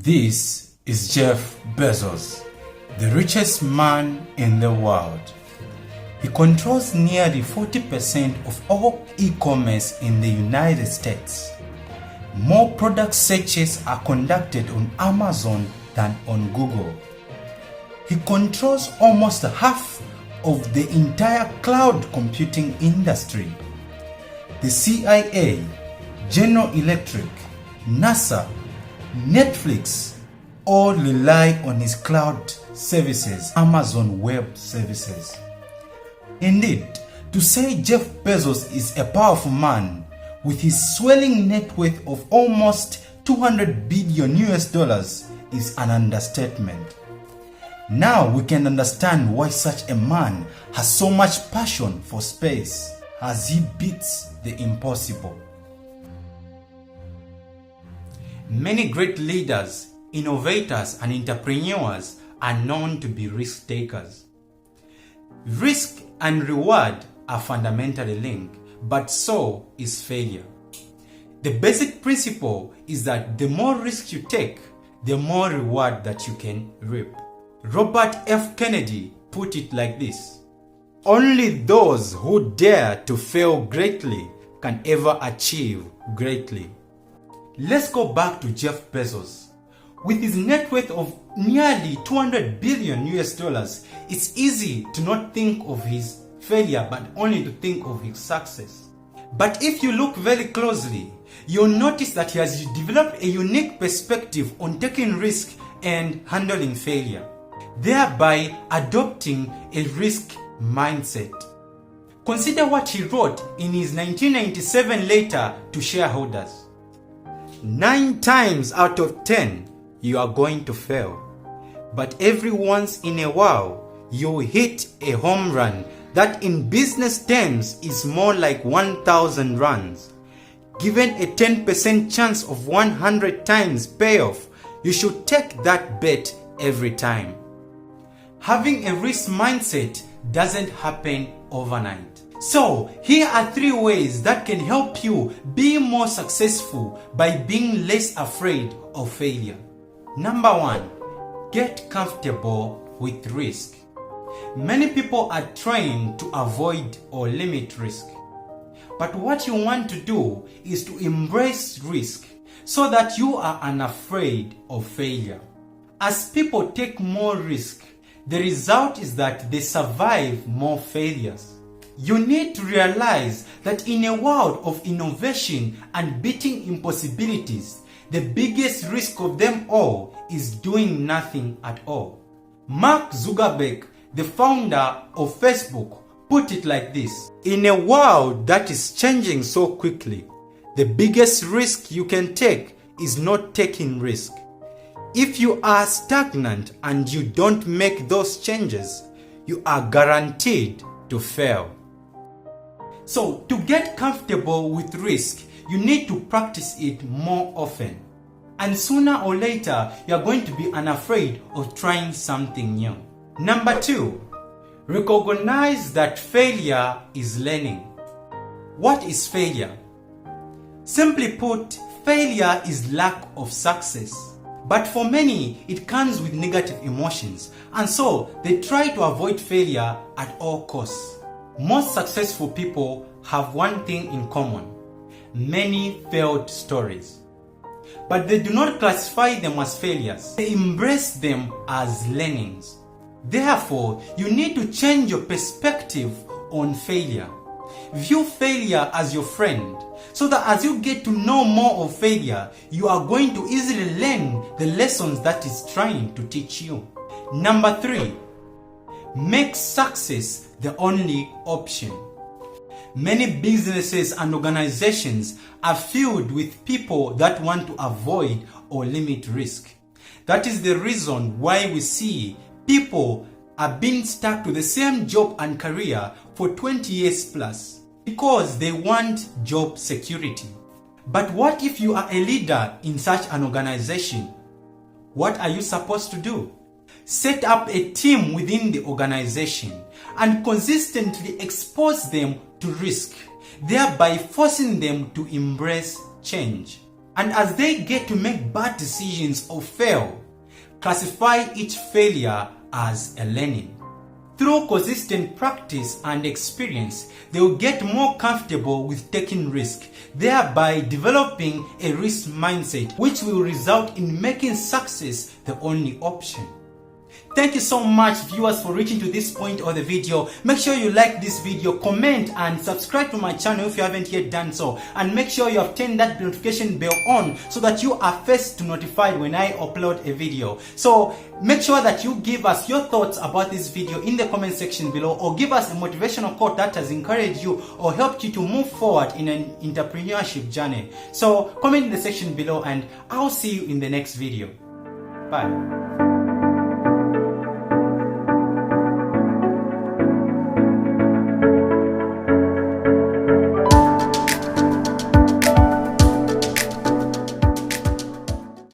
This is Jeff Bezos, the richest man in the world. He controls nearly 40% of all e-commerce in the United States. More product searches are conducted on Amazon than on Google. He controls almost half of the entire cloud computing industry. The CIA, General Electric, NASA, Netflix all rely on his cloud services, Amazon Web Services. Indeed, to say Jeff Bezos is a powerful man with his swelling net worth of almost $200 billion is an understatement. Now we can understand why such a man has so much passion for space as he beats the impossible. Many great leaders, innovators, and entrepreneurs are known to be risk takers. Risk and reward are fundamentally linked, but so is failure. The basic principle is that the more risk you take, the more reward that you can reap. Robert F. Kennedy put it like this: only those who dare to fail greatly can ever achieve greatly. Let's go back to Jeff Bezos. With his net worth of nearly $200 billion, it's easy to not think of his failure but only to think of his success. But if you look very closely, you'll notice that he has developed a unique perspective on taking risk and handling failure, thereby adopting a risk mindset. Consider what he wrote in his 1997 letter to shareholders. 9 times out of 10, you are going to fail. But every once in a while, you hit a home run that in business terms is more like 1,000 runs. Given a 10% chance of 100 times payoff, you should take that bet every time. Having a risk mindset doesn't happen overnight. So, here are 3 ways that can help you be more successful by being less afraid of failure. Number 1, get comfortable with risk. Many people are trained to avoid or limit risk. But what you want to do is to embrace risk so that you are unafraid of failure. As people take more risk, the result is that they survive more failures. You need to realize that in a world of innovation and beating impossibilities, the biggest risk of them all is doing nothing at all. Mark Zuckerberg, the founder of Facebook, put it like this: in a world that is changing so quickly, the biggest risk you can take is not taking risk. If you are stagnant and you don't make those changes, you are guaranteed to fail. So, to get comfortable with risk, you need to practice it more often. And sooner or later, you are going to be unafraid of trying something new. Number 2, recognize that failure is learning. What is failure? Simply put, failure is lack of success. But for many, it comes with negative emotions, and so they try to avoid failure at all costs. Most successful people have one thing in common: many failed stories. But they do not classify them as failures. They embrace them as learnings. Therefore, you need to change your perspective on failure. View failure as your friend, so that as you get to know more of failure, you are going to easily learn the lessons that it's trying to teach you. Number 3, make success the only option. Many businesses and organizations are filled with people that want to avoid or limit risk. That is the reason why we see people are being stuck to the same job and career for 20 years plus, because they want job security. But what if you are a leader in such an organization? What are you supposed to do? Set up a team within the organization and consistently expose them to risk, thereby forcing them to embrace change. And as they get to make bad decisions or fail, classify each failure as a learning. Through consistent practice and experience, they will get more comfortable with taking risk, thereby developing a risk mindset, which will result in making success the only option. Thank you so much, viewers, for reaching to this point of the video. Make sure you like this video, comment, and subscribe to my channel if you haven't yet done so. And make sure you have turned that notification bell on so that you are first notified when I upload a video. So make sure that you give us your thoughts about this video in the comment section below, or give us a motivational quote that has encouraged you or helped you to move forward in an entrepreneurship journey. So comment in the section below, and I'll see you in the next video. Bye.